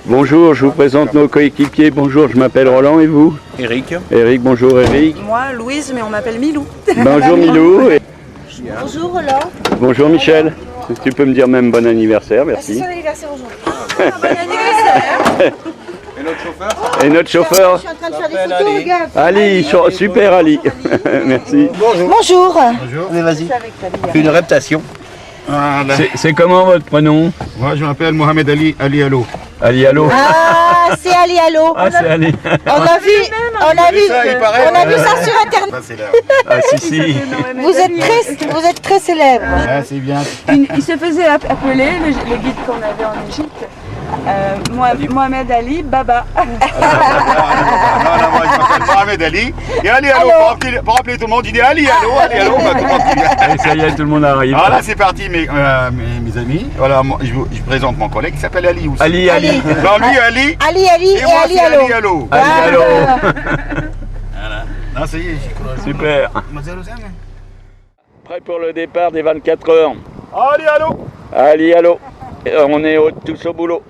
Bonjour, je vous présente nos coéquipiers. Bonjour, je m'appelle Roland et vous? Eric. Eric, bonjour Eric. Moi, Louise, mais on m'appelle Milou. Bonjour Milou. Bonjour Roland. Bonjour Michel. Tu peux me dire même bon anniversaire, merci. C'est son anniversaire aujourd'hui. Bon anniversaire. Et notre chauffeur? Et notre chauffeur? Je suis en train de faire des photos, regarde. Ali, super Ali. Merci. Bonjour. Bonjour. Bonjour. Mais vas-y, fais une reptation. Voilà. C'est comment votre prénom? Moi je m'appelle Mohamed Ali, Ali Allo. Ali Allo. Ah, c'est Ali Allo. Ah, c'est Ali. On a vu ça sur internet. Ça, c'est là. Ah, si. Vous êtes très célèbre. Ah, c'est bien. Il se faisait appeler, le guide qu'on avait en Égypte, Mohamed Ali Baba. Non, moi je m'appelle Mohamed Ali. Et Ali Allo, pour rappeler tout le monde, il dit Ali Allo, tout le monde dit. Et ça y est, tout le monde arrive. Alors là c'est parti mes amis. Voilà, je présente mon collègue qui s'appelle Ali aussi. Ali. Non, lui Ali. Ali Et et moi Ali c'est Allo. Ali Allo. Ali Allo. Voilà. Non, ça y est, j'ai croisé. Super. Prêt pour le départ des 24 heures. Ali Allo. Ali Allo. On est tous au boulot.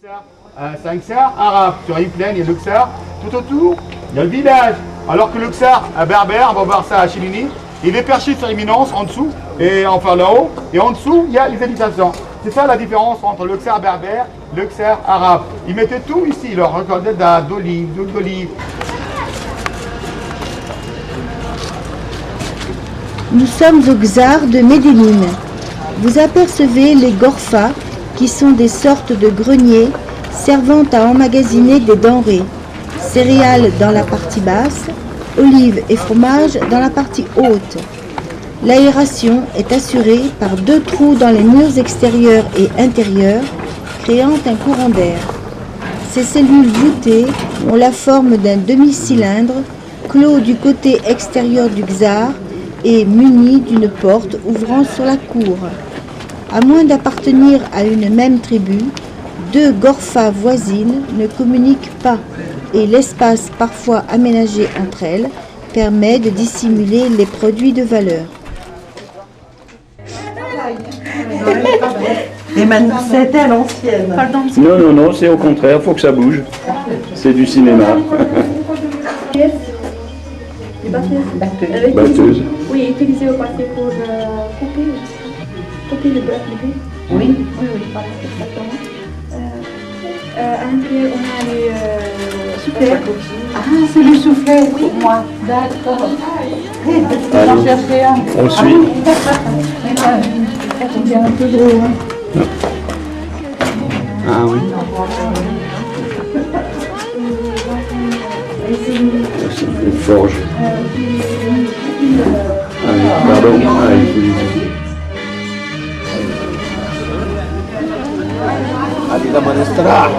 C'est un Ksar arabe. Sur une plaine, il y a le Ksar. Tout autour, il y a le village. Alors que le Ksar berbère, on va voir ça à Chilini, il est perché sur l'éminence en dessous, et enfin là-haut, et en dessous, il y a les habitations. C'est ça la différence entre le Ksar berbère et le Ksar arabe. Ils mettaient tout ici, leur recordaient d'olive, d'huile d'olive. Nous sommes au Czar de Médéline. Vous apercevez les gorfas, qui sont des sortes de greniers servant à emmagasiner des denrées, céréales dans la partie basse, olives et fromage dans la partie haute. L'aération est assurée par 2 trous dans les murs extérieurs et intérieurs, créant un courant d'air. Ces cellules voûtées ont la forme d'un demi-cylindre, clos du côté extérieur du Czar et muni d'une porte ouvrant sur la cour. À moins d'appartenir à une même tribu, 2 gorfas voisines ne communiquent pas et l'espace parfois aménagé entre elles permet de dissimuler les produits de valeur. Et maintenant, c'était à l'ancienne. Non, c'est au contraire, faut que ça bouge. C'est du cinéma. Batteuse. Oui, utilisé au passé pour couper le blé. Oui, voilà, exactement. À l'intérieur, on a les soufflets. Ah, c'est le soufflet, oui. Pour moi. D'accord. Allez, on suit. C'est un peu gros. Hein. Ah oui. C'est une forge. Pardon. هذه لما نستراح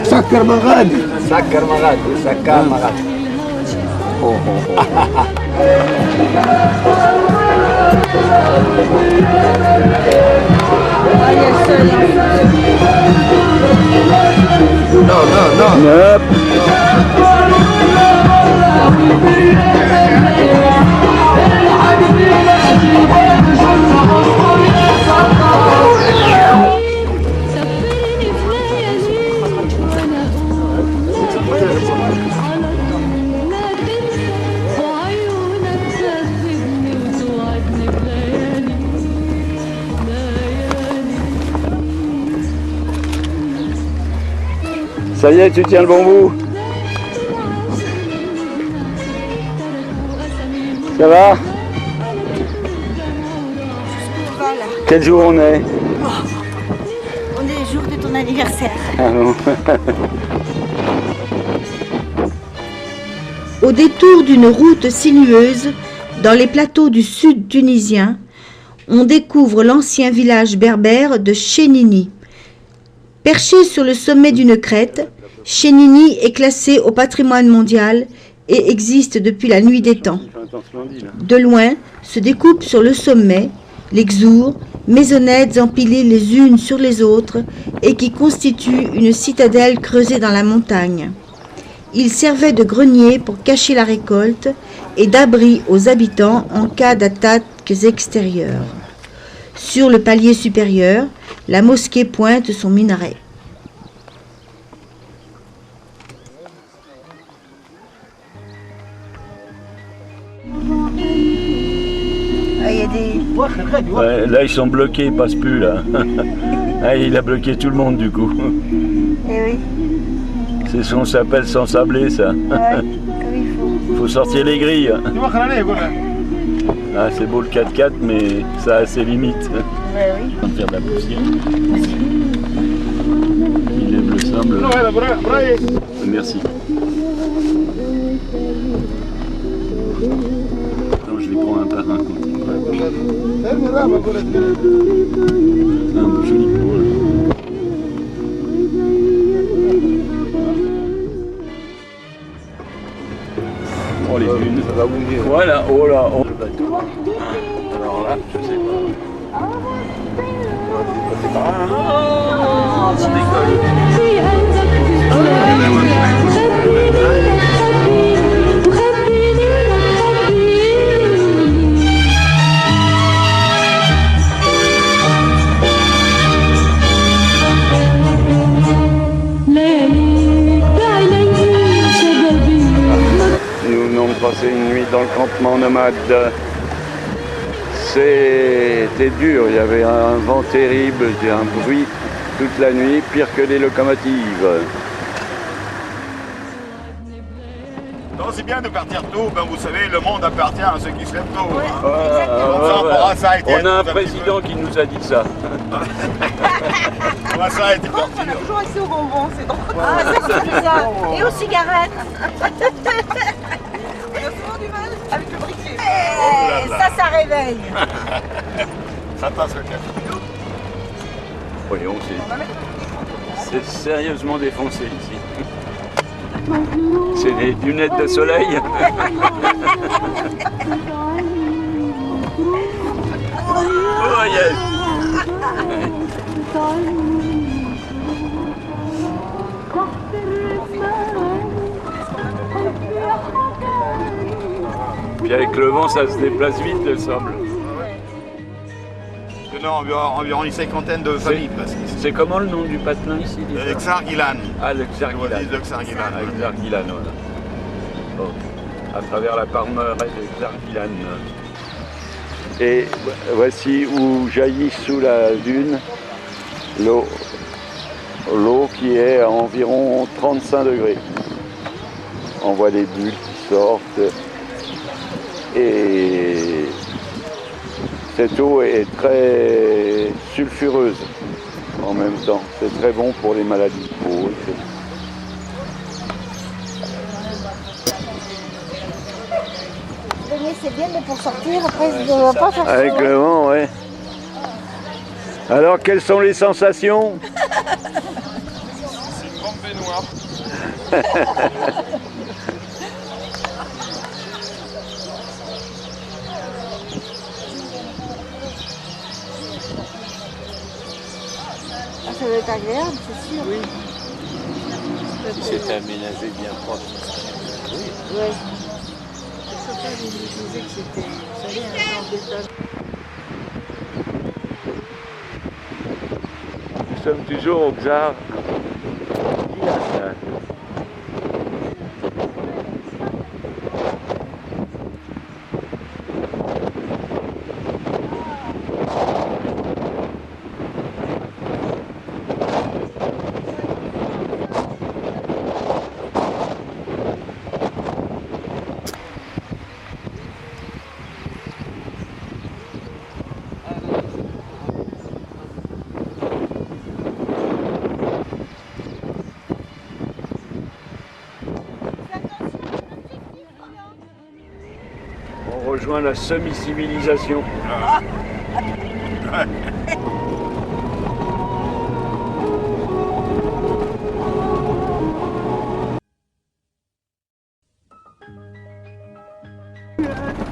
سكر مغاد سكر مغاد Nope. Ça y est, tu tiens le bon bout. Ça va? Voilà. Quel jour on est? On est le jour de ton anniversaire. Ah bon. Au détour d'une route sinueuse, dans les plateaux du sud tunisien, on découvre l'ancien village berbère de Chénini. Perché sur le sommet d'une crête, Chénini est classé au patrimoine mondial et existe depuis la nuit des temps. De loin, se découpent sur le sommet les Xhours, maisonnettes empilées les unes sur les autres et qui constituent une citadelle creusée dans la montagne. Ils servaient de grenier pour cacher la récolte et d'abri aux habitants en cas d'attaques extérieures. Sur le palier supérieur, la mosquée pointe son minaret. Il y a des... Ouais, là, ils sont bloqués, ils passent plus, là. Ah, il a bloqué tout le monde, du coup. Eh oui, C'est ce qu'on s'appelle sans sabler, ça. ouais, comme il faut. Faut sortir les grilles. Ah, c'est beau le 4x4, mais ça a ses limites. Ouais, oui. Sortir de la poussière. Il aime le sable. Merci. Non, je les prends un par un. Un joli pôle. Oh les dunes. Voilà, oh là, oh le bateau. Alors là, je sais pas. Oh, ça décolle. Nous venons de passer une nuit dans le campement nomade. C'était dur, il y avait un vent terrible, un bruit toute la nuit, pire que les locomotives. Non, c'est bien de partir tôt, ben vous savez, le monde appartient à ceux qui se lèvent tôt. Ouais, Hein. exactement. Comme ça, on pourra s'arrêter. On a un président qui nous a dit ça. On va s'arrêter. On a toujours accès aux bonbons, c'est drôle. Ah, ça c'est bizarre. Et aux cigarettes. On a souvent du mal avec le briquet. Ça réveille. Ça passe le café. Voyons, c'est sérieusement défoncé ici. C'est des lunettes de soleil. Oh yes. Puis avec le vent, ça se déplace vite le sable. Non, environ une cinquantaine de familles presque. C'est comment le nom du patelin ici déjà? Le Xargilan. Ah, le Xargilan. Le Xargilan. Ah, le Xargilan, voilà. Bon. À travers la palmeraie de Xargilan. Et voici où jaillit sous la dune l'eau. L'eau qui est à environ 35 degrés. On voit des bulles qui sortent. Et cette eau est très sulfureuse en même temps. C'est très bon pour les maladies de peau. C'est bien, mais pour sortir, après, je ne dois pas faire ça. Avec le vent, ouais. Alors, quelles sont les sensations? C'est une grande baignoire. Ça doit être agréable, c'est sûr. Oui. C'est aménagé bien propre. Ouais. Nous sommes toujours au Xargilan. On rejoint la semi-civilisation.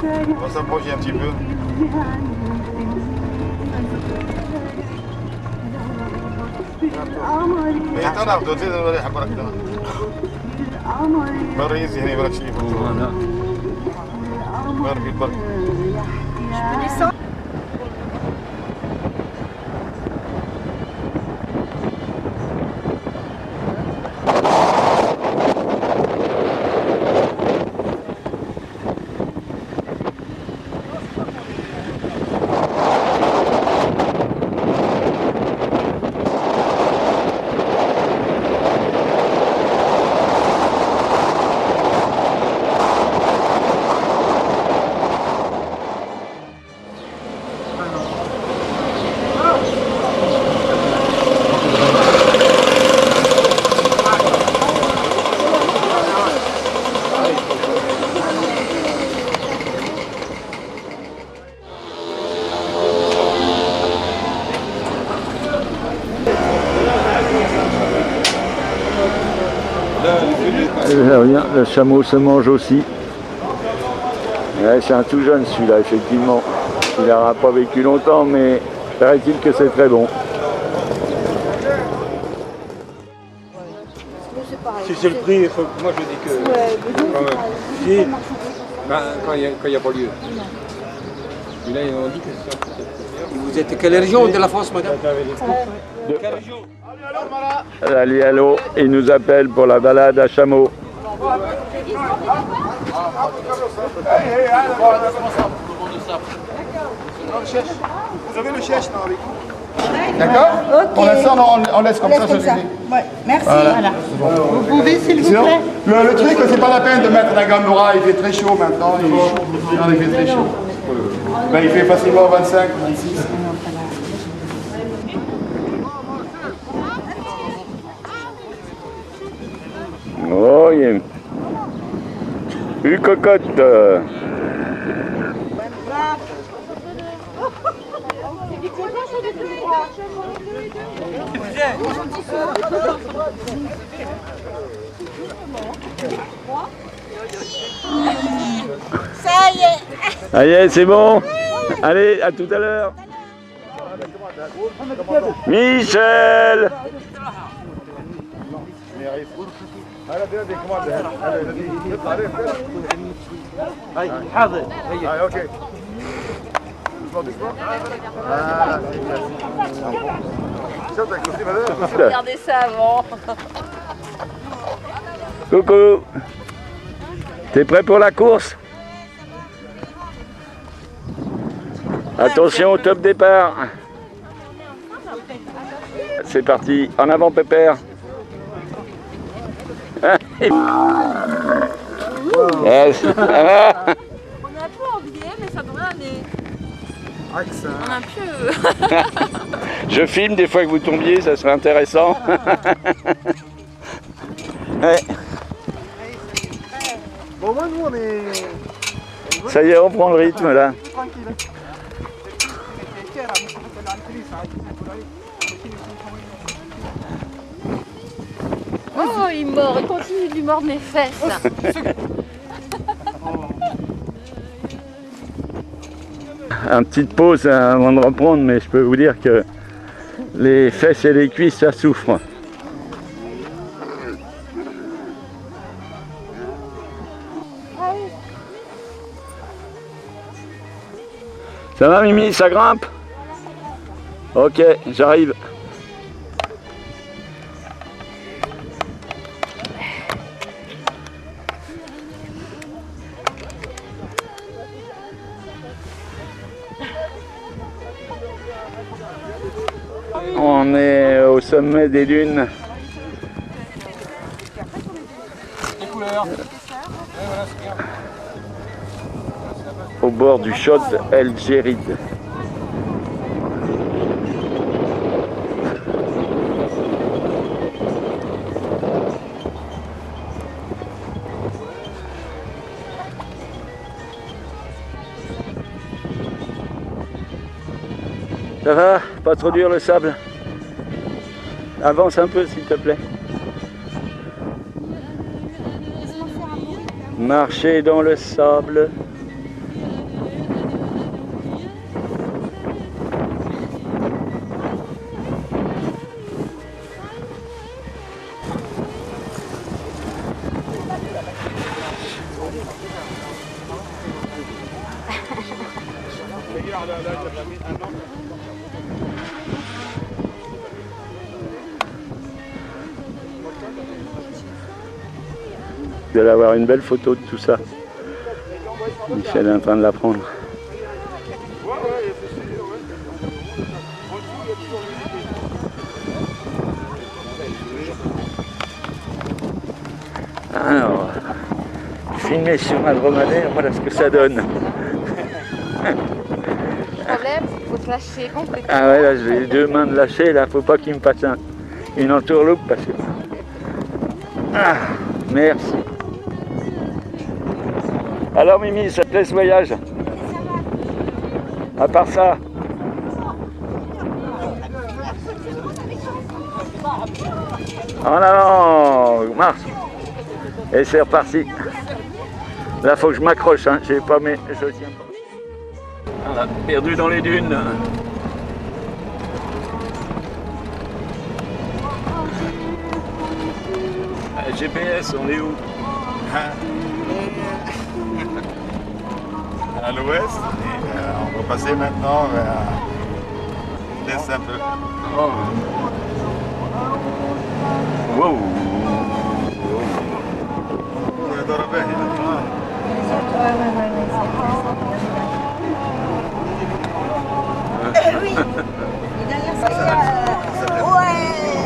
On va s'approcher un petit peu. انت انا بدو تزيد ولا يحبرك انا مريز هنا ولا شيء Voilà. بارك بارك Le chameau se mange aussi. Ouais, c'est un tout jeune celui-là, effectivement. Il n'aura pas vécu longtemps, mais paraît-il que c'est très bon. Si c'est le prix, moi je dis que quand même. Si, quand il n'y a pas lieu. Mais là, on dit que c'est ça. Vous êtes quelle région de la France, madame? Quelle région? Allez, allô, il nous appelle pour la balade à chameau. Vous avez le chèche avec vous? D'accord. Pour l'instant, on laisse comme ça. Ouais, merci. Voilà. Vous pouvez, s'il vous plaît. Le truc, c'est pas la peine de mettre la gandora, il fait très chaud maintenant. Il fait très chaud. Ben, il fait facilement 25, 26. Oh, il y a une cocotte. Ça y est. Allez, c'est bon. Allez, à tout à l'heure. Michel. Regardez ça avant. Coucou. T'es prêt pour la course? Attention au top départ. C'est parti. En avant, Pépère. Yes. On a un peu oublié, mais ça devrait aller. On a un peu. Je filme des fois que vous tombiez, ça serait intéressant. Ouais. Bon, moi, nous, on est. Ça y est, on prend le rythme là. Oh, il mord, il continue de lui mordre mes fesses. Une petite pause avant de reprendre, mais je peux vous dire que les fesses et les cuisses, ça souffre. Ça va Mimi, ça grimpe? Ok, j'arrive. On est au sommet des dunes. Au bord du Chott El Djerid. Ça va? Pas trop dur le sable? Avance un peu s'il te plaît. Marcher dans le sable. Vous allez avoir une belle photo de tout ça. Michel est en train de la prendre. Alors, filmer sur un dromadaire, voilà ce que ça donne. Le problème, il faut se lâcher complètement. Ah ouais, là j'ai les deux mains de lâcher, là faut pas qu'il me passe une entourloupe parce que... Ah, merci. Alors Mimi, ça te plaît ce voyage? À part ça? En avant, marche. Et c'est reparti. Là faut que je m'accroche, hein. J'ai pas mes... Je tiens pas. Voilà, perdu dans les dunes. GPS, on est où? À l'ouest, et on va passer maintenant vers... On descend un peu. Oh. Wow.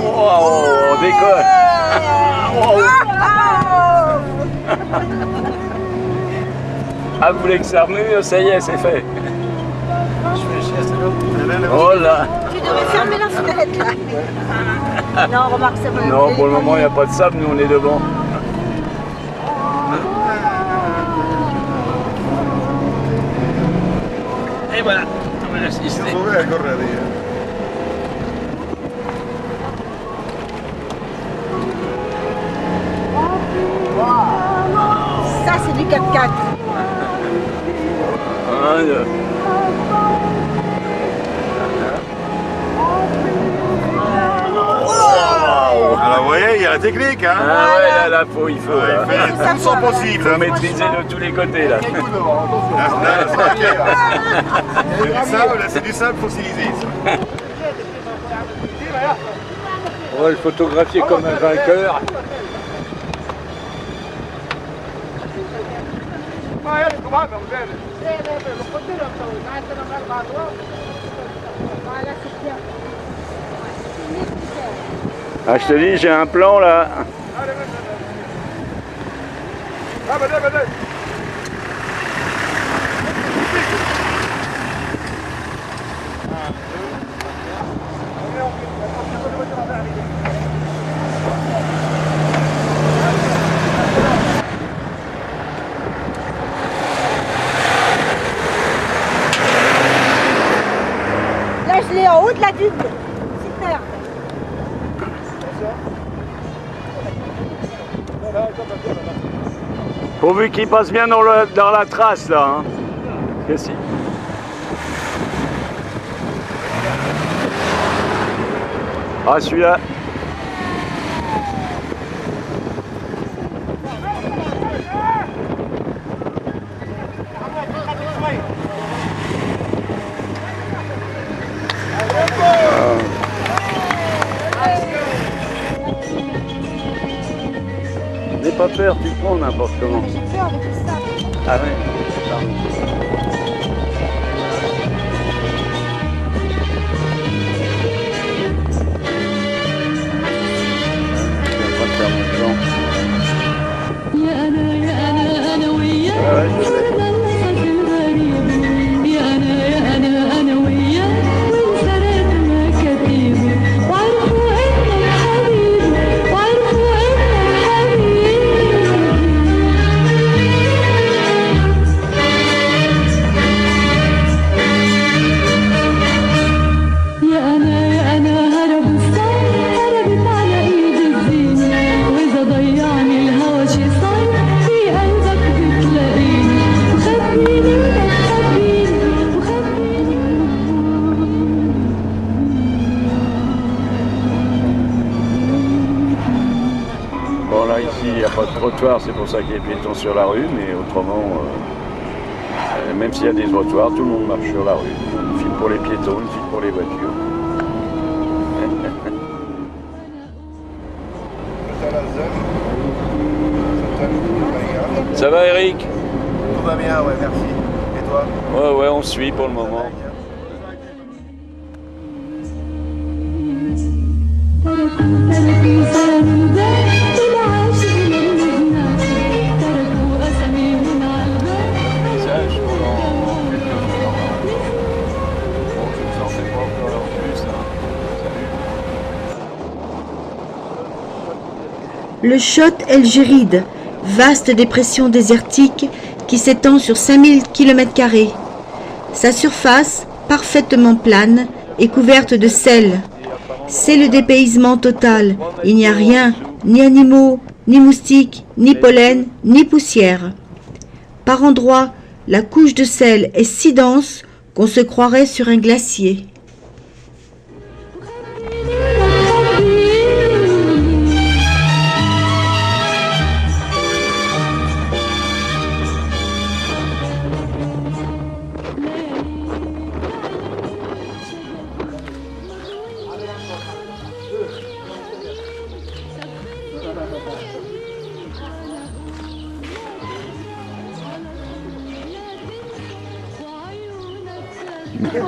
Wow, on décolle. Wow. Ah, vous voulez que ça remue? Ça y est, c'est fait. Oh là. Tu devrais fermer la fenêtre là. Non, remarque, ça va. Non, pour le moment, il n'y a pas de sable, nous on est devant. Et voilà, on va l'assister. Ça, c'est du 4x4. Alors vous voyez, il y a la technique, hein? Ah ouais, là, il faut. Là. Il fait tout son possible. Il faut maîtriser de tous les côtés là. C'est du sable fossilisé. On va le photographier comme un vainqueur. Ah, je te dis, j'ai un plan là. Là, je l'ai en haut de la dune. Super. Pourvu qu'il passe bien dans la trace là. Hein. Que si. Ah, celui-là. N'aie pas peur, tu prends n'importe comment. J'ai peur avec tout ça. Ah ouais. Pardon. trottoir, c'est pour ça qu'il y a des piétons sur la rue, mais autrement, même s'il y a des trottoirs, tout le monde marche sur la rue. Une file pour les piétons, une file pour les voitures. Ça va Eric? Tout va bien, ouais, merci. Et toi? Ouais, on suit pour le moment. Le Chott El Djerid, vaste dépression désertique qui s'étend sur 5000 km². Sa surface, parfaitement plane, est couverte de sel. C'est le dépaysement total. Il n'y a rien, ni animaux, ni moustiques, ni pollen, ni poussière. Par endroits, la couche de sel est si dense qu'on se croirait sur un glacier.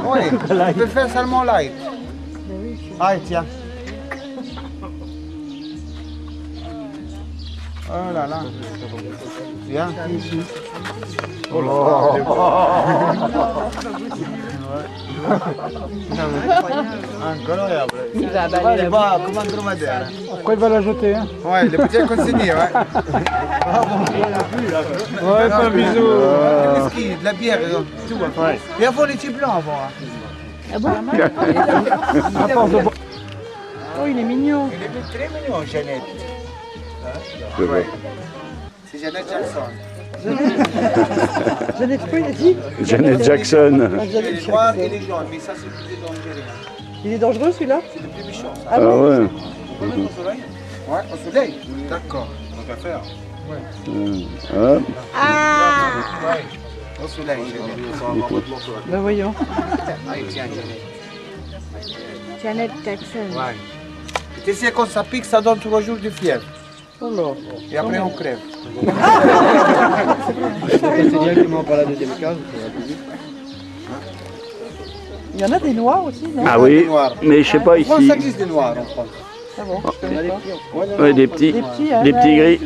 Oui, tu peux faire seulement light. Ah, tiens. Oh là là. Viens. Oh incroyable. Il va comme un dromadaire. Après, il va la jeter. Hein. Ouais, le petit est consigné, ouais. Ouais, pas bisous. Du whisky, de la bière, tout. Ouais. Et avant les petits blancs avant. Ah bon? Oh, il est mignon. Il est très mignon, Jeannette. Ouais. C'est Jeannette Jackson. Jeannette quoi, il a dit? Janet Jackson. Il est noir et il est jaune, mais ça c'est plus dangereux. Il est dangereux celui-là? C'est le plus méchant. Ah ouais. On peut mettre au soleil? Ouais, au soleil. D'accord, on va faire. Hop. Ouais. Au soleil, Jeannette. Ben voyons. Allez, tiens, Jeannette. Janet Jackson. Ouais. Tu sais, quand ça pique, ça donne 3 jours de fièvre. Oh là. Et après, on crève. C'est directement par la deuxième case. Il y en a des noirs aussi, non? Ah oui, mais je sais pas En France, ici. ça existe des noirs en France. Ah bon, je connais pas. Ouais, des petits, Des petits, hein, des petits gris.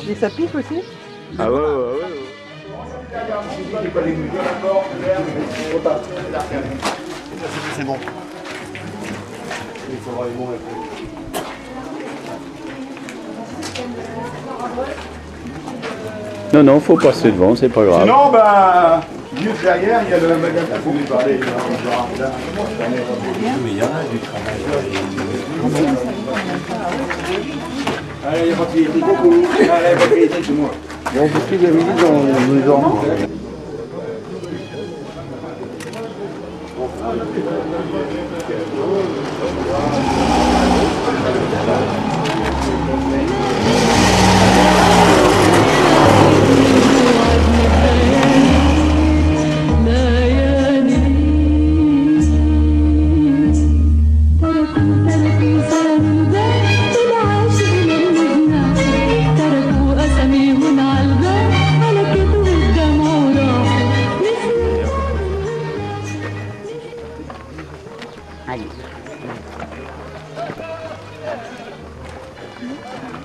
Et ça pique aussi? Ah ouais. C'est bon. Non, faut passer devant, c'est pas grave. Sinon, ben, juste derrière, il y a le magasin pour lui parler. Mais il y en a du travail. Allez, il y a pas de qualité. Allez, pas de qualité chez moi. Bon, depuis 2000, on nous en...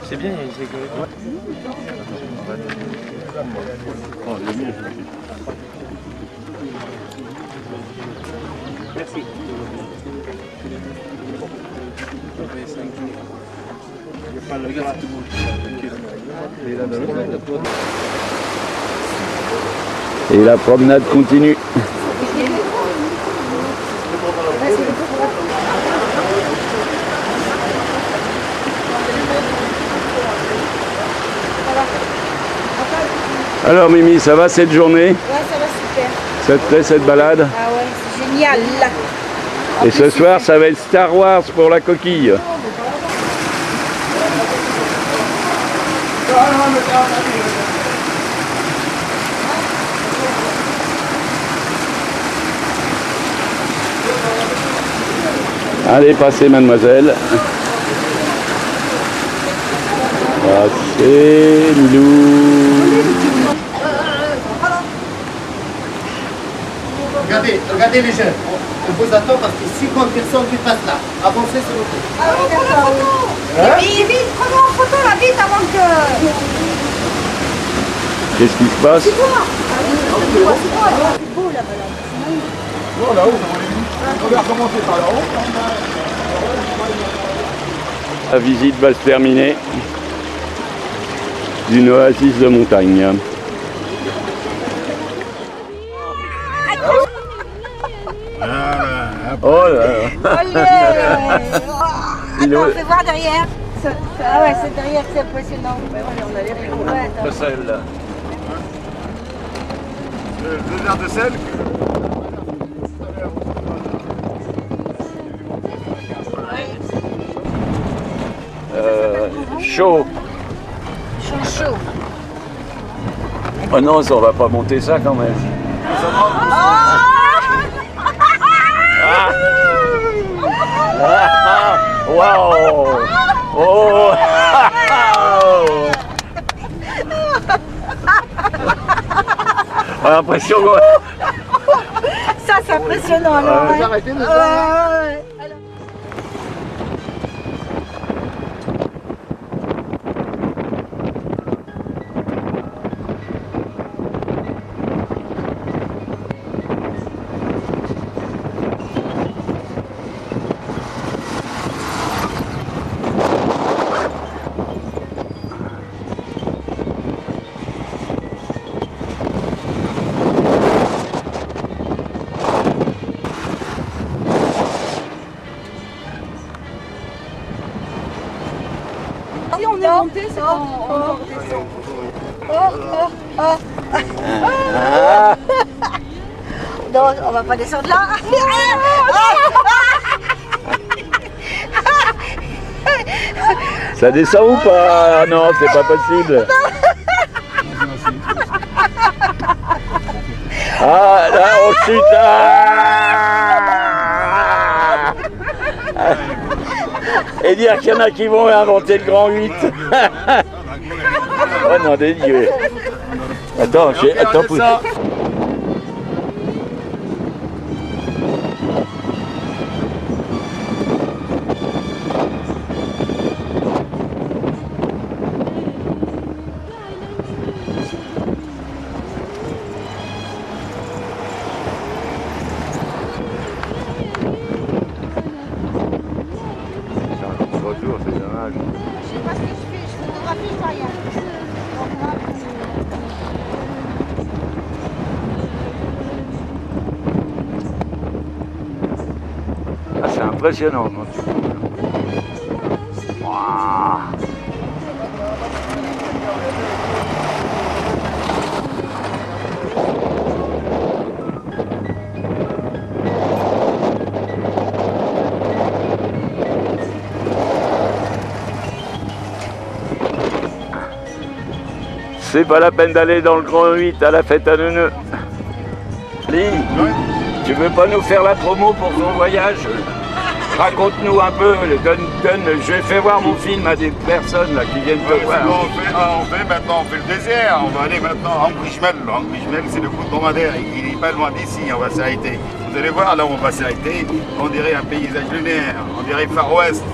C'est bien, il y a une sécurité. Merci. Et la promenade continue. Alors Mimi, ça va cette journée? Ouais, ça va super. Ça te plaît cette balade? Ah ouais, c'est génial. Et ce soir, ça va être Star Wars pour la coquille. Allez, passez, mademoiselle. Passez, Milou. Regardez les jeunes. On vous attend parce que 50 personnes qui passent là. Avancez s'il vous plaît. Ah oui, d'accord. Vite, prenons en photo la vite avant que... Qu'est-ce qui se passe? C'est beau là-bas. Oh, là-haut, on va recommencer par là-haut. La visite va se terminer d'une oasis de montagne. Oh là là. Attends, on fait voir derrière. Ah ouais, c'est derrière, c'est impressionnant. On a les rideaux. Ouais, De sel. Le désert de sel. Chaud. chaud. Oh non, ça, on va pas monter ça quand même. Waouh! Oh! On a l'impression qu'on... Ça, c'est impressionnant alors. Vous arrêtez de Si on est monté, c'est quand on redescend. Non, on va pas descendre là. Ça descend ou pas? Ah non, c'est pas possible. Ah là, on chute. Et dire qu'il y en a qui vont inventer le grand 8. Oh non, des dieux. Attends, attends. Retour, c'est dommage. Je sais pas ce que je fais, je photographie, je vois rien. Ah, c'est impressionnant quand tu cours. Waouh. C'est pas la peine d'aller dans le Grand 8 à la fête à Neuneu. Lee, tu veux pas nous faire la promo pour ton voyage? Raconte-nous un peu, je fait voir mon film à des personnes là, qui viennent te voir. On fait maintenant, on fait le désert. On va aller maintenant à Angrijmel. Angrijmel, c'est le coup de dromadaire. Il n'est pas loin d'ici, on va s'arrêter. Vous allez voir, là où on va s'arrêter, on dirait un paysage lunaire, on dirait Far West.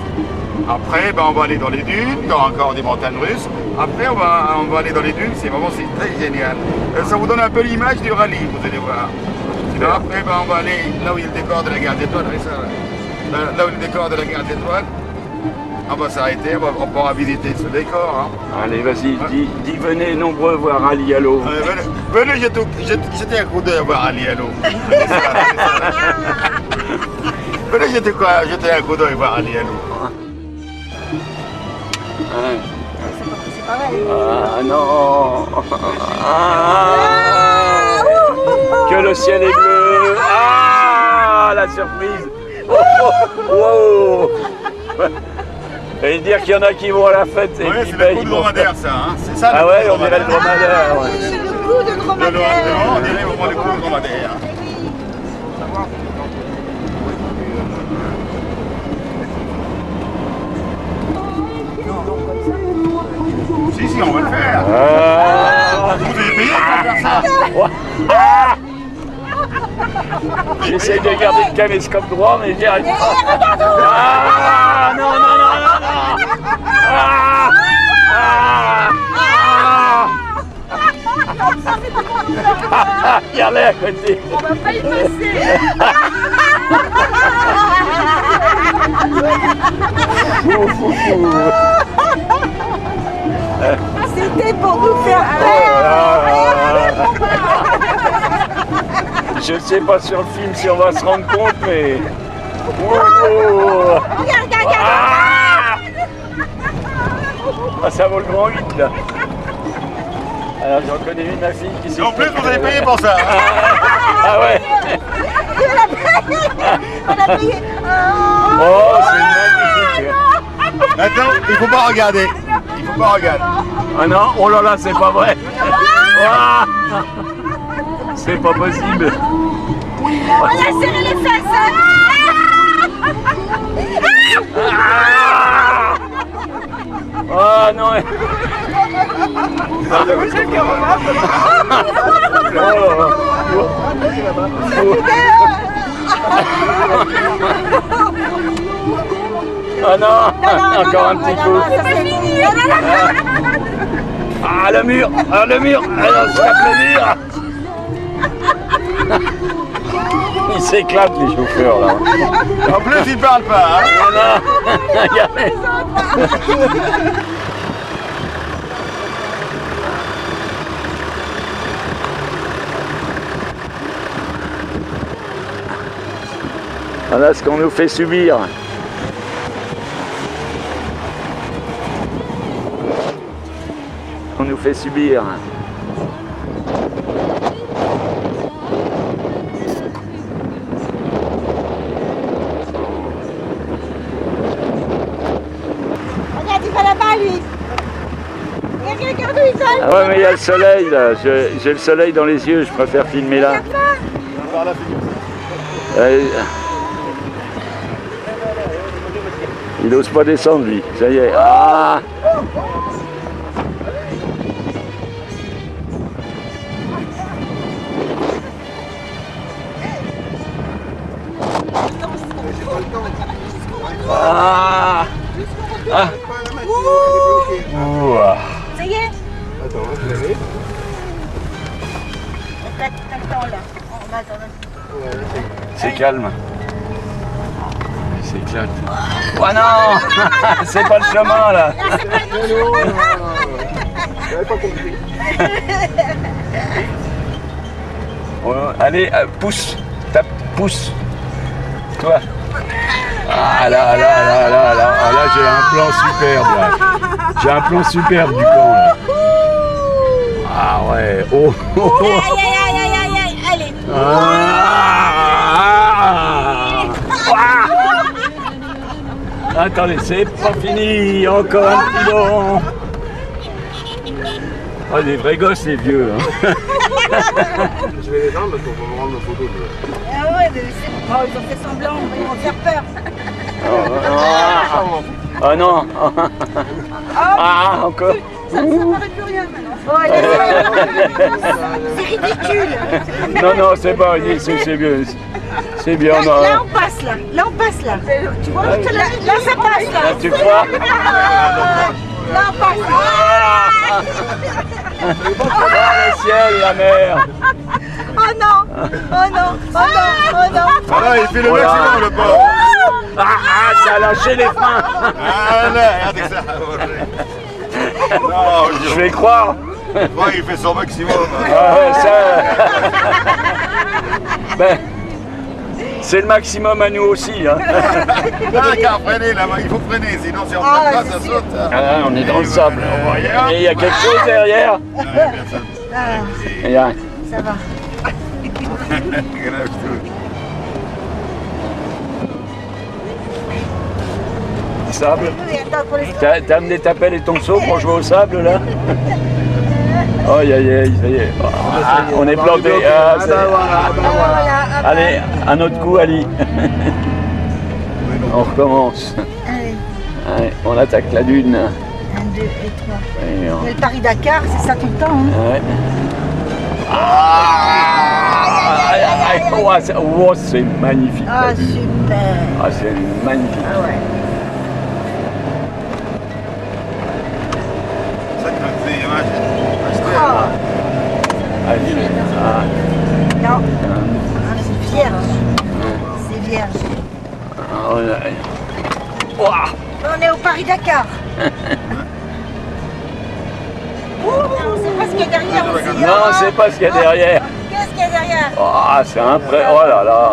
Après, on va aller dans les dunes, il y aura encore des montagnes russes. Après, on va aller dans les dunes, c'est très génial. Ça vous donne un peu l'image du rallye, vous allez voir. Sinon, après, on va aller là où il y a le décor de la gare d'étoiles. Là où il y a le décor de la gare d'étoiles. On va s'arrêter, on pourra visiter ce décor. Hein. Allez, vas-y, dis, venez nombreux voir Ali Allo. Venez jeter un coup d'œil à voir Ali Allo. Venez jeter un coup d'œil à voir Ali Allo. Ah non. Que le ciel est bleu. Ah, la surprise. Oh, oh, oh. Et dire qu'il y en a qui vont à la fête et Ouais, qui c'est le payent. coup de dromadaire, ça. Hein. C'est ça. Ah le ouais, coup de on dirait le dromadaire. Ouais. C'est le coup de dromadaire. On dirait vraiment le coup de dromadaire. Si, on va le faire. Vous avez payé pour faire ça. J'essaie de garder le caméscope droit, mais j'y arrive pas. Ah, non, non, non, non, non. Ah, regardez à côté. On va pas y passer. C'était pour nous faire Je ne sais pas sur le film si on va se rendre compte, mais... Regarde. Ah, ça vaut le grand 8 là. Alors j'en connais une, ma fille, qui s'est... En plus, vous avez payé pour ça. Ah ouais. On a payé. Oh, c'est magnifique. Attends, il faut pas regarder. Il faut pas regarder. Ah non, oh là là, c'est pas vrai. Ah, c'est pas possible. On a serré les fesses. Ah non. Ah non, encore un petit coup. C'est pas fini. Ah le mur, ah le mur, ah non, se tape le mur. Ils s'éclatent les chauffeurs là. En plus, ils parlent pas. Hein. Ah non, regardez. Voilà ce qu'on nous fait subir. On nous fait subir. Regarde, il va là-bas, lui. Regarde où il va. Ah ouais, mais il y a le soleil là. J'ai le soleil dans les yeux, je préfère filmer là. Il n'ose pas descendre lui, ça y est. Ah, ah. Ah. Ouah. Ça y est. Attends là. On va attendre. C'est calme. C'est éclate. Oh non. C'est pas le chemin là. Oh, allez, pousse. Tape, pousse. Toi. Ah là là là là là. Ah, là j'ai un plan superbe là. J'ai un plan superbe du camp là. Ah ouais. Oh, oh, oh. Aïe. Allez. Attendez, c'est pas fini, encore un petit long. Oh, des vrais gosses, les vieux. Hein. Je vais les jambes parce qu'on va me rendre nos photos. Ah ouais, mais ils ont fait semblant, ils vont faire peur. Oh non. Ah, encore. Ça ne paraît plus rien maintenant. Oh, c'est ridicule. Non, c'est pas, c'est bien. C'est bien. Là, on passe là. Là, on passe là. Tu vois, là, ça passe là. Là, tu crois? Là, on passe. Dans le ciel, la mer. Oh non. Ah il fait le maximum le pauvre. Ah, ça a lâché les freins. Ah là, regardez ça. Non, Je vais croire. ouais, il fait son maximum. Ah ouais, ça... Ben, c'est le maximum à nous aussi. Hein. Là, car freiner là, il faut freiner, sinon si on freine pas, ça saute. Ah, on est dans le sable. Et Et il y a quelque chose derrière. Il y a... Ça va. sable. Oui, attends, pour les... T'as amené ta pelle et ton seau pour jouer au sable là? Oh, aïe, aïe, aïe, ça y est. Ah, on est planté. Ah, voilà. allez, un autre coup, Ali. On recommence. Allez, Allez, on attaque la dune. 1, 2 et 3. Et on- Le Paris-Dakar, c'est ça tout le temps. Hein. Ouais. Ah, aïe, aïe, aïe. Oh, c'est magnifique. Ah, la dune. super. Ah, c'est magnifique. Ah ouais. Ah, Allez, ah, non, c'est vierge. C'est vierge. oh, là. Ouah. On est au Paris-Dakar. On sait pas ce qu'il y a derrière aussi. Non, c'est pas ce qu'il y a derrière. Qu'est-ce qu'il y a derrière? Oh, c'est un prêt. Oh là là.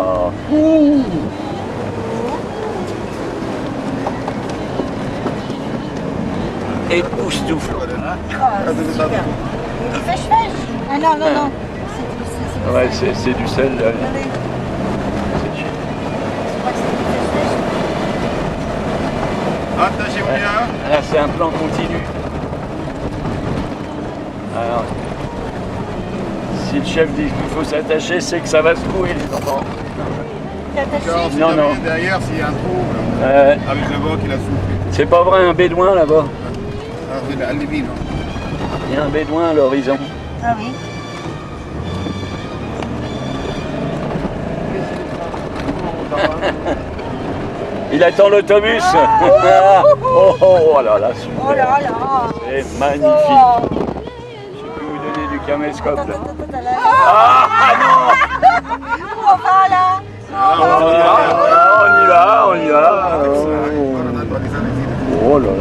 Époustouflant. Oh, c'est super. Il fait fèche. Ah non, non, non. C'est Ouais, c'est du sel. Là. Allez. Je crois que c'est du fèche-fèche. Attachez-vous bien. Là, c'est un plan continu. Alors, si le chef dit qu'il faut s'attacher, c'est que ça va se trouver, les enfants. T'es attaché? Non, non. Derrière, s'il y a un trou, avec le vent qui l'a soufflé. C'est pas vrai, un bédouin là-bas. Ah, oui, là, les villes. Il y a un bédouin à l'horizon. Ah oui. Il attend l'autobus. Oh, oh là là, super. Oh là là. C'est magnifique. Oh. Je peux vous donner du caméscope. Attends, Là. attends, attends, là. Ah non. Où on va là? On y va, on y va. Oh là là.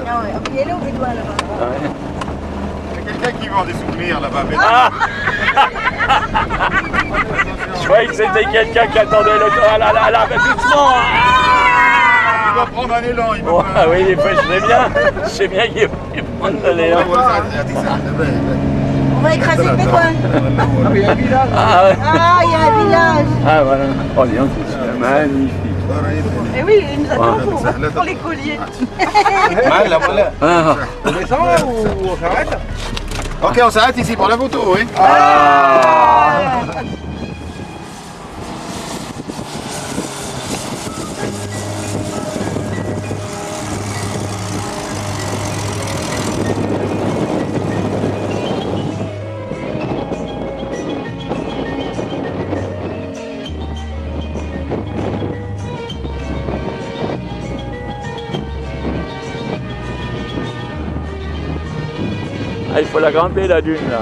Non, ouais. Il est là où il doit là-bas? Ouais. Il y a quelqu'un qui vend des souvenirs là-bas. Mais... Ah. Je croyais que c'était quelqu'un qui attendait le... Ah là là là, mais doucement. Il va prendre un élan. Il va Oh, ah oui, je sais bien qu'il va prendre un élan. On va écraser le bédouin. Ah, mais il y a un village. Ah, ouais. Ah, il y a un village. Ah voilà. Oh, dis donc, c'est magnifique. Eh oui, il nous attend pour les colliers. Voilà, voilà. Ah. On descend ou on s'arrête? Ok, on s'arrête ici pour la photo, oui. Ah, il faut la grimper la dune là.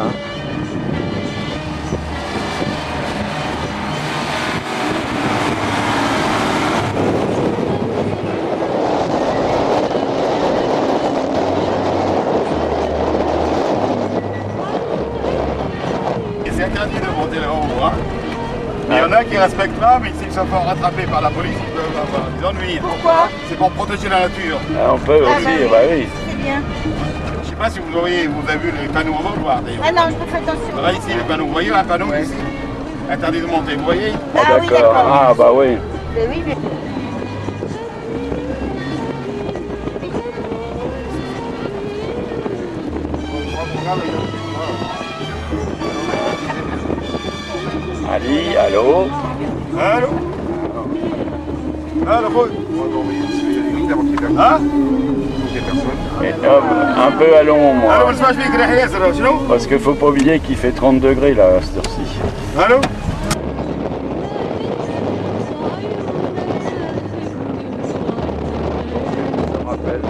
Et c'est interdit de monter là-haut, hein. Il y en a qui ne respectent pas, mais s'ils se font rattraper par la police, ils peuvent avoir des ennuis. Pourquoi? C'est pour protéger la nature. Ah, on peut Ah, aussi, bah oui. bah oui. C'est bien. Je sais pas si vous avez vu les panneaux, on va le voir d'ailleurs. Ah non, je peux faire attention. Là ici, les panneaux, vous voyez un panneau ici? Interdit de monter, vous voyez? Ah oui, D'accord. d'accord. Ah bah oui. Mais oui, mais... Ali, allô. Allô? Allô, hein? Et hop, un peu à l'ombre. Allô, ما نسمعش فيك ريح ياسر شنو؟ Parce qu'il faut pas oublier qu'il fait 30 degrés là à cette heure-ci. Allô? Ça me rappelle,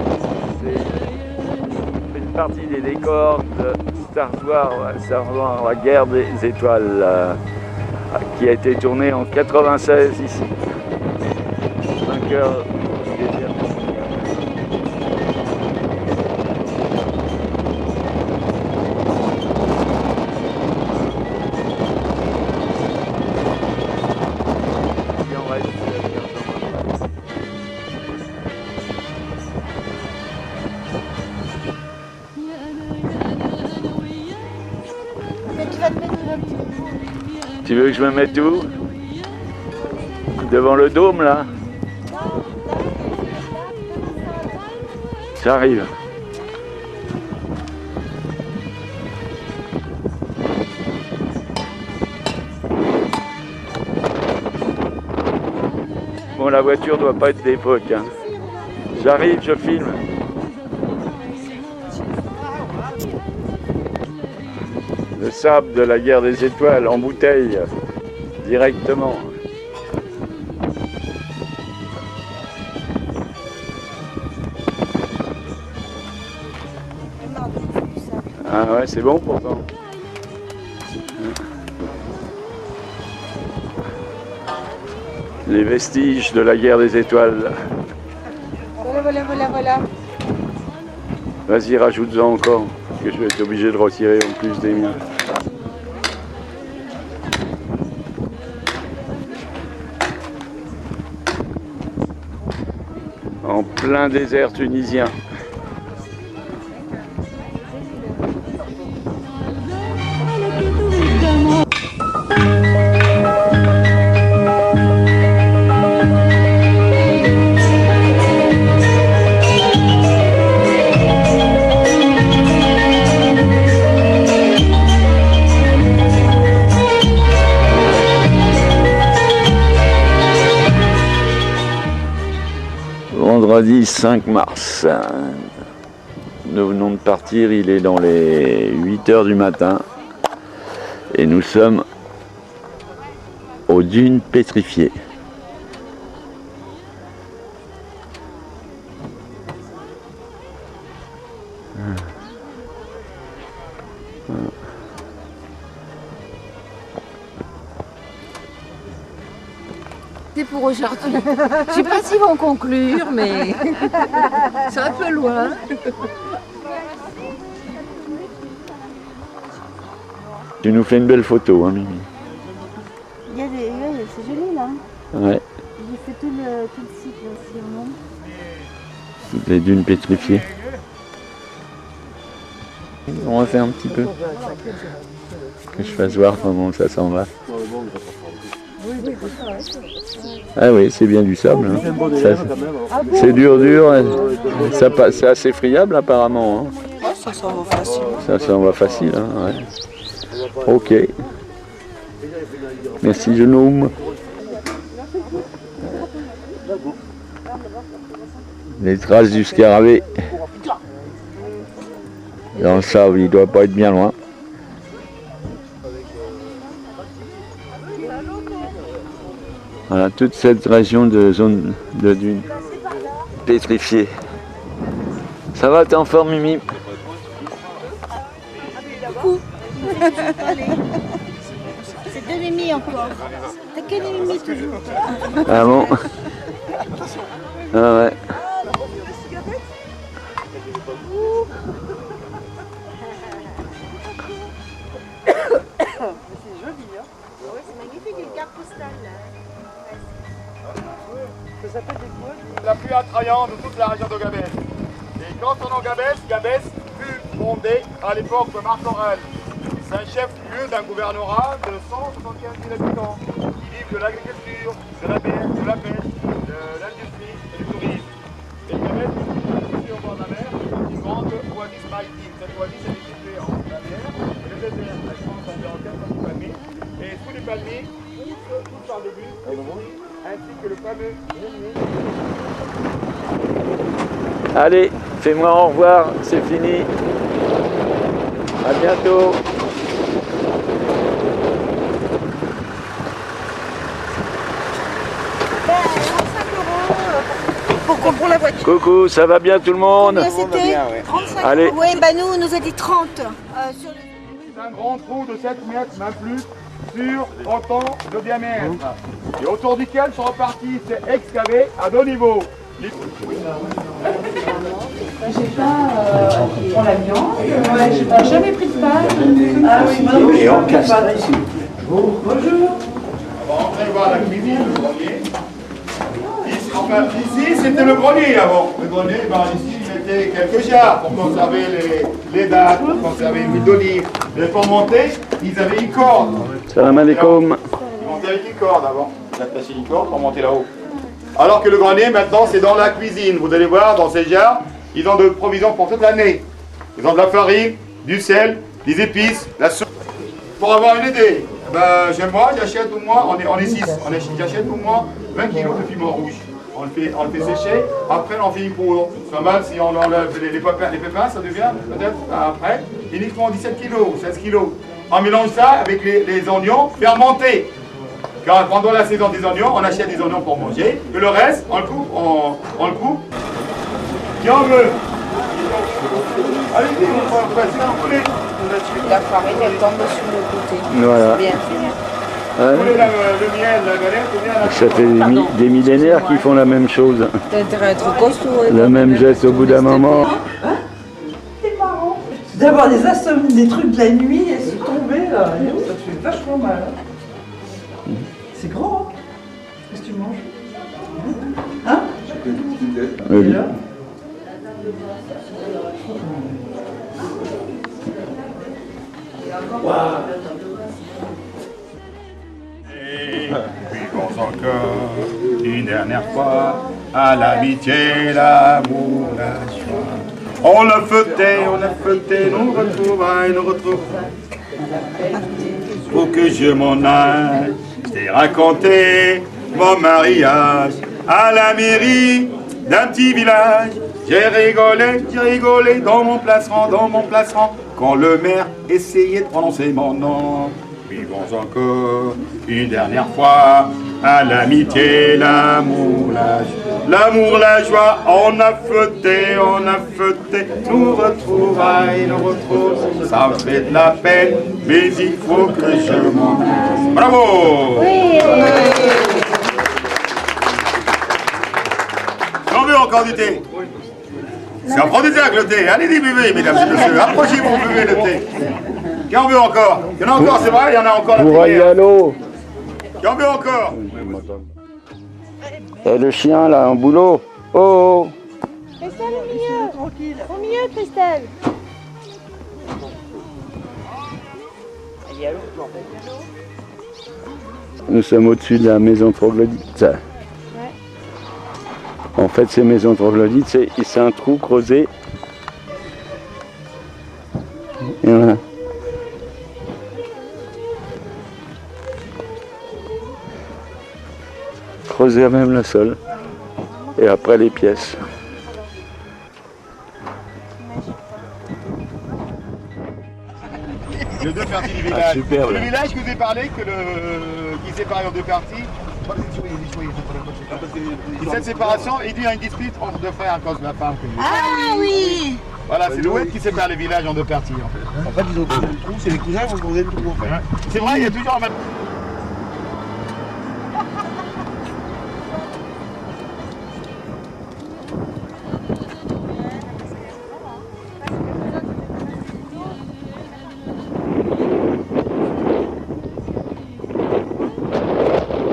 c'est une partie des décors de Star Wars, la guerre des étoiles, qui a été tournée en 96 ici. 5 heures du désert. Il en reste 15 ans. Mais tu vas te mettre devant le petit. Tu veux que je me mette où? Devant le dôme là? J'arrive. Bon, la voiture doit pas être d'époque. Hein. J'arrive, je filme. Le sable de la guerre des étoiles en bouteille, directement. Ah ouais, c'est bon pourtant. Les vestiges de la guerre des étoiles. Voilà. Vas-y, rajoute-en encore, parce que je vais être obligé de retirer en plus des miens. En plein désert tunisien. Vendredi 5 mars, nous venons de partir, il est dans les 8 h du matin et nous sommes aux dunes pétrifiées. C'est pour aujourd'hui. Je sais pas s'ils vont conclure, mais c'est un peu loin. Tu nous fais une belle photo, hein, Mimi. Il y a des... Ouais, c'est joli là. Ouais, J'ai fait tout le cycle aussi au monde. toutes les dunes pétrifiées. On refait un petit peu. Que je fasse voir comment ça s'en va. Ah oui, c'est bien du sable. Hein. C'est dur. C'est assez friable apparemment. Hein. Ça s'en va facile. Ça s'en va facile. Hein, ouais. Ok. Merci, jeune homme. Les traces du scarabée. Dans le sable, il ne doit pas être bien loin. Voilà, toute cette région de zone de dunes pétrifiée. Ça va, t'es en forme, Mimi? C'est deux Mimi encore. T'as que des Mimi toujours. Ah bon? Ah ouais. La plus attrayante de toute la région de Gabès. Et quand on est en Gabès fut fondée à l'époque de Marc Aurèle. C'est un chef-lieu d'un gouvernorat de 175 000 habitants qui vivent de l'agriculture, de la pêche, de l'industrie et du tourisme. Et Gabès est situé au bord de la mer, une grande oasis maritime. Cette oasis est située entre la mer et le désert. Elle compte environ 400 palmiers. Et sous les palmiers, tout par le but, ainsi que le fameux Allez, fais-moi au revoir, c'est fini. À bientôt. Pour la voiture. Coucou, ça va bien tout le monde? Combien c'était 35 Allez. euros. Oui, bah nous, on nous a dit 30. C'est un grand trou de 7 mètres, même plus, sur 30 ans de diamètre. Et autour duquel sont repartis, c'est excavé à 2 niveaux. J'ai prends la viande, j'ai jamais pris de pain. Ah oui, Et on casse pas ici. Bonjour. On va rentrer voir la cuisine, le grenier. Ici, c'était le grenier avant. Le grenier, ici, il mettait quelques jarres pour conserver les dattes, pour conserver l'huile d'olive. Mais pour monter, ils avaient une corde. Salam alaikum. Ils montaient avec une corde avant. Ils avaient passé une corde pour monter là-haut. Alors que le grenier, maintenant, c'est dans la cuisine. Vous allez voir, dans ces jarres, ils ont de provisions pour toute l'année. Ils ont de la farine, du sel, des épices, la soupe. Pour avoir une idée, ben, chez moi, j'achète au moins, on est 6, j'achète au moins 20 kilos de piment rouge. On le fait sécher, après on fait une poudre. C'est pas mal si on enlève les pépins, ça devient peut-être après uniquement 17 kilos, 16 kilos. On mélange ça avec les oignons fermentés. Car pendant la saison des oignons, on achète des oignons pour manger, et le reste, on le coupe. Qui en veut? Allez-y, on va passer un poulet. La farine, elle tombe sur le côté. Voilà. Bien. Ouais. Le miel, la galette, ou bien la... Ça fait des millénaires qui font la même chose. T'as intérêt à être costaud. Le même geste au bout d'un moment. C'est marrant. D'avoir des assommes, des trucs de la nuit et se tomber là. Ça te fait vachement mal. Hein. C'est grand, hein. Qu'est-ce que tu manges? Hein? Oui. Et là Vivons encore une dernière fois à l'amitié, l'amour, la joie. On a fêté nos retrouvailles, nos retrouvailles. Pour que je m'en aille, je t'ai raconté mon mariage à la mairie d'un petit village. J'ai rigolé dans mon placerant, quand le maire essayait de prononcer mon nom. Vivons encore une dernière fois à l'amitié, l'amour, la joie. On a fêté, nous retrouvailles, ça me fait de la peine, mais il faut que je m'en aille. Bravo! Oui. J'en veux encore du thé. C'est aphrodisiaque le thé. Allez-y, buvez, mesdames et messieurs. Approchez-vous, buvez le thé. Qui en veut encore? Il y en a encore, c'est vrai, il y en a encore. Pour aller à l'eau. Qui en veut encore? Et le chien là, en boulot. Oh! Christelle au milieu, Christelle. Nous sommes au-dessus de la maison troglodyte. En fait, ces maisons troglodytes, c'est un trou creusé. Et voilà. Creuser à même le sol. Et après les pièces. Les deux parties du village. Ah, superbe. Le village que je vous ai parlé, qui est séparé en deux parties. Et cette séparation, il y a une dispute entre deux frères à cause de la femme. Ah oui. Voilà, c'est l'ouest qui sépare les villages en deux parties. En fait, ils ont creusé le trou, c'est les cousins qui ont creusé le trou. En fait. C'est vrai, il y a toujours un même.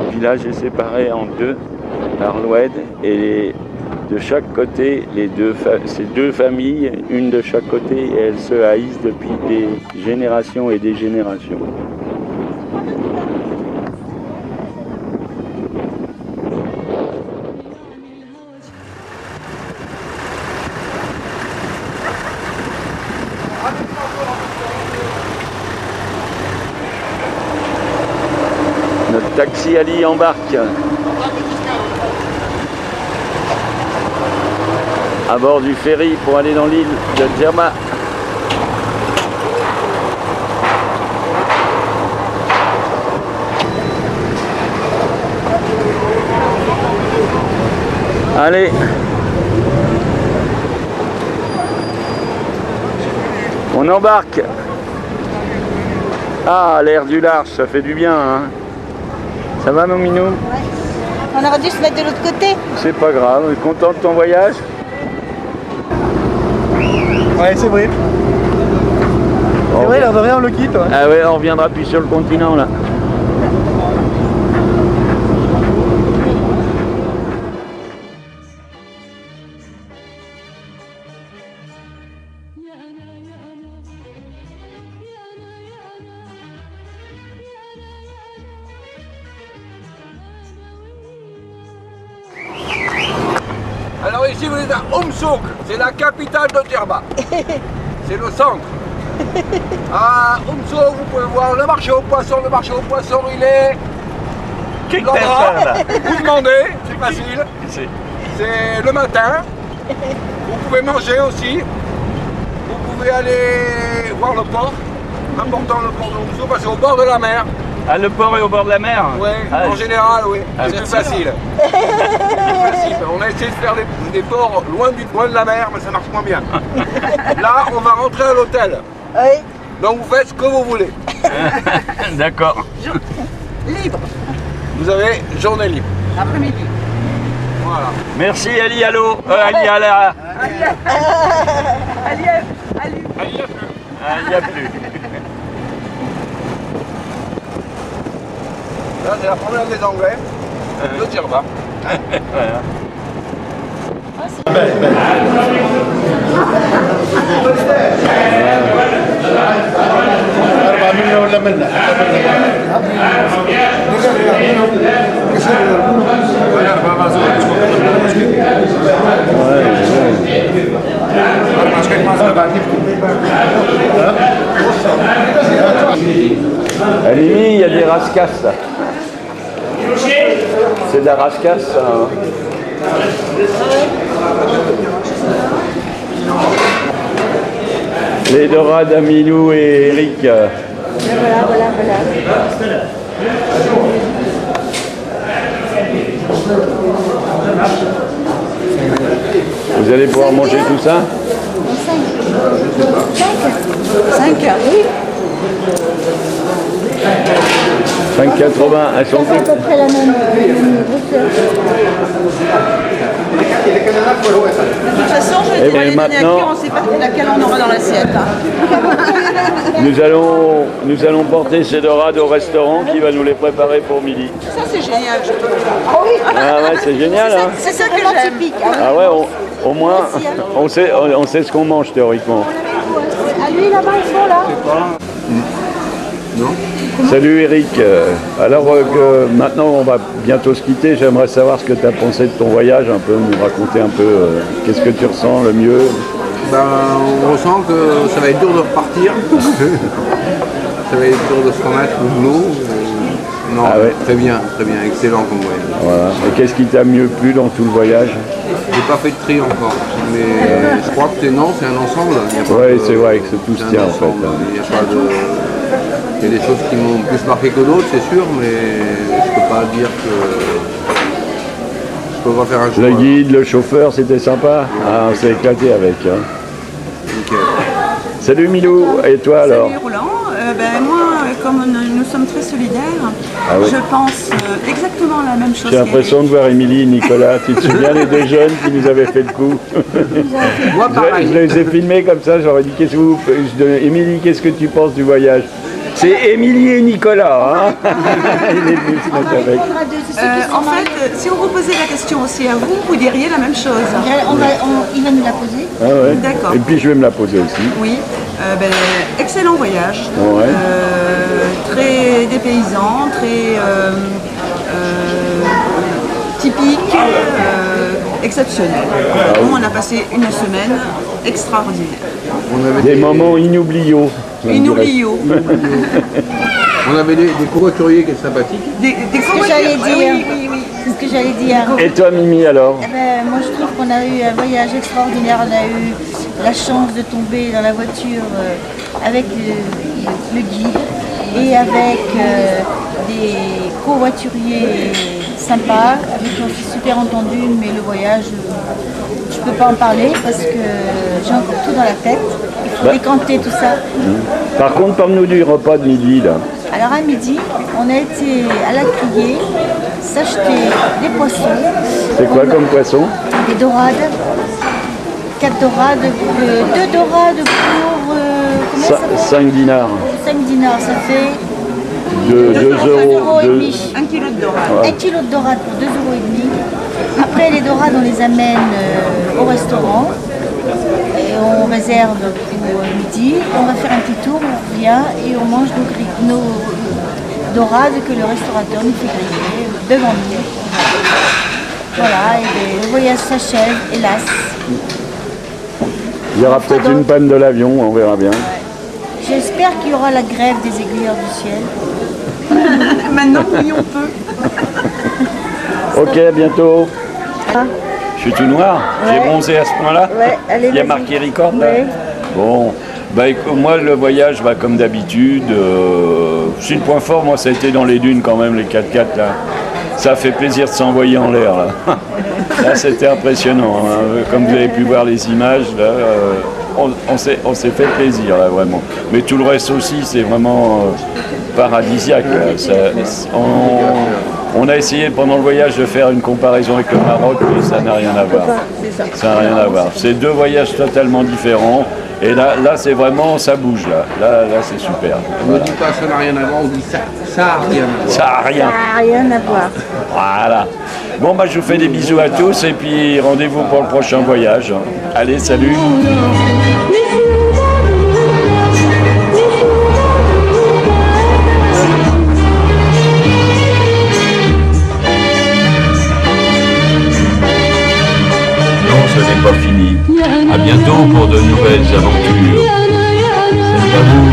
Le village est séparé en deux par l'oued et de chaque côté, ces deux familles, une de chaque côté, et elles se haïssent depuis des générations et des générations. Notre taxi Ali embarque à bord du ferry pour aller dans l'île de Djerba. Allez. On embarque. Ah, l'air du large, ça fait du bien, hein. Ça va, mon minou? Ouais. On aurait dû se mettre de l'autre côté. C'est pas grave. Content de ton voyage? Ouais, c'est vrai. C'est vrai, l'air de rien, on le quitte. Ouais. Ah ouais, on reviendra plus sur le continent, là. Alors ici vous êtes à Oum-Souk, c'est la capitale de Djerba. C'est le centre. À Oum-Souk, vous pouvez voir le marché aux poissons. Le marché aux poissons, il est... l'endroit, vous demandez, c'est facile. C'est le matin. Vous pouvez manger aussi. Vous pouvez aller voir le port. Important le port de Oum-Souk, parce que c'est au bord de la mer. Ah, le port est au bord de la mer? Oui, en général, oui. C'est plus facile. On a essayé de faire des ports loin de la mer, mais ça marche moins bien. Là, on va rentrer à l'hôtel. Oui. Donc vous faites ce que vous voulez. D'accord. Libre. Vous avez journée libre. Après-midi. Voilà. Merci Ali, allô. Ali, Allah. Il Il n'y a plus. Là, c'est la promenade des Anglais de Djerba. Voilà. À Limi, il y a des rascasses. C'est de la rascasse, ça. Hein. Les dorades d'Amilou et Eric. Voilà. Vous allez pouvoir manger tout ça? 5 oui. 5,80, elles sont C'est à peu près la même grosseur. De toute façon, je vais Eh dire, bien, les donner à qui, maintenant- on ne sait pas laquelle on aura dans l'assiette. Nous allons porter ces dorades au restaurant qui va nous les préparer pour midi. Ça, c'est génial, je trouve. Ah ouais, c'est génial, hein? C'est ça que j'aime. Ah ouais, au moins, on sait ce qu'on mange théoriquement. À lui là-bas, ils sont là. Salut Eric. Alors que maintenant on va bientôt se quitter, j'aimerais savoir ce que tu as pensé de ton voyage, un peu, nous raconter un peu qu'est-ce que tu ressens le mieux. Ben, on ressent que ça va être dur de repartir. Ça va être dur de se remettre au boulot. Non, Ah ouais. très bien, excellent comme voyage. Voilà. Et qu'est-ce qui t'a mieux plu dans tout le voyage? J'ai pas fait de tri encore, mais je crois que c'est un ensemble. Oui, c'est vrai que tout se tient en fait. Il y a pas de... Il y a des choses qui m'ont plus marqué que d'autres, c'est sûr, mais je peux pas dire que je peux pas faire un choix. Le guide, le chauffeur, c'était sympa. Ah, on s'est éclaté avec. Hein. Nickel. Salut Milou, et toi alors? Salut Roland. Moi, comme nous sommes très solidaires, Ah oui. je pense exactement la même chose. J'ai l'impression de voir Émilie et Nicolas. Tu te souviens les deux jeunes qui nous avaient fait le coup? Moi, pareil. Je les ai filmés comme ça, j'aurais dit qu'est-ce que vous... Émilie, qu'est-ce que tu penses du voyage? C'est Émilie et Nicolas, hein. Il est venu se mettre avec. En fait, si on vous posait la question aussi à vous, vous diriez la même chose. Il va nous la poser. Ah ouais. D'accord. Et puis je vais me la poser aussi. Oui. Excellent voyage. Ouais. Très dépaysant, très typique, exceptionnel. On a passé une semaine extraordinaire. On avait Des moments inoubliables. Inoubliaux. On avait des covoituriers qui étaient sympathiques. C'est ce que j'allais dire. C'est ce que j'allais dire. Et toi Mimi alors? Eh ben, moi je trouve qu'on a eu un voyage extraordinaire. On a eu la chance de tomber dans la voiture avec le guide et avec des covoituriers sympas, avec qui on s'est super entendu, mais le voyage, je peux pas en parler parce que j'ai encore tout dans la tête. Il faut décanter tout ça. Par contre, parle-nous du repas de midi là. Alors à midi, on a été à la criée s'acheter des poissons. C'est quoi comme poisson? Des dorades. 4 dorades, 2 dorades pour combien ça fait 5 dinars. 5 dinars, ça fait 2 2,5 euros. €. 1 kilo de dorade. Ouais. 1 kilo de dorades pour 2,5 €. Après les dorades, on les amène au restaurant. Et on réserve pour midi. On va faire un petit tour, on revient et on mange nos dorades que le restaurateur nous fait griller devant nous. Voilà, et le voyage s'achève, hélas. Il y aura peut-être une panne de l'avion, on verra bien. J'espère qu'il y aura la grève des aiguilleurs du ciel. Maintenant, oui, on peut. Ok, à bientôt. Ah. Je suis tout noir. J'ai bronzé à ce point-là. Ouais, allez, Il y a vas-y. marqué record là. Ouais. Bon, bah, moi le voyage va comme d'habitude. C'est le point fort, moi ça a été dans les dunes quand même, les 4x4 là. Ça fait plaisir de s'envoyer en l'air là. Là c'était impressionnant, hein. Comme vous avez pu voir les images là, on s'est fait plaisir là vraiment. Mais tout le reste aussi c'est vraiment paradisiaque. Là. On a essayé pendant le voyage de faire une comparaison avec le Maroc, mais ça n'a rien à voir. Ça n'a rien à voir. C'est deux voyages totalement différents. Et là c'est vraiment, ça bouge là. Là c'est super. On ne dit pas ça n'a rien à voir, on dit ça n'a rien à voir. Ça n'a rien. Ça n'a rien à voir. Voilà. Bon, bah, je vous fais des bisous à tous et puis rendez-vous pour le prochain voyage. Allez, salut. Non, ce n'est pas fini. À bientôt pour de nouvelles aventures. Salut à vous.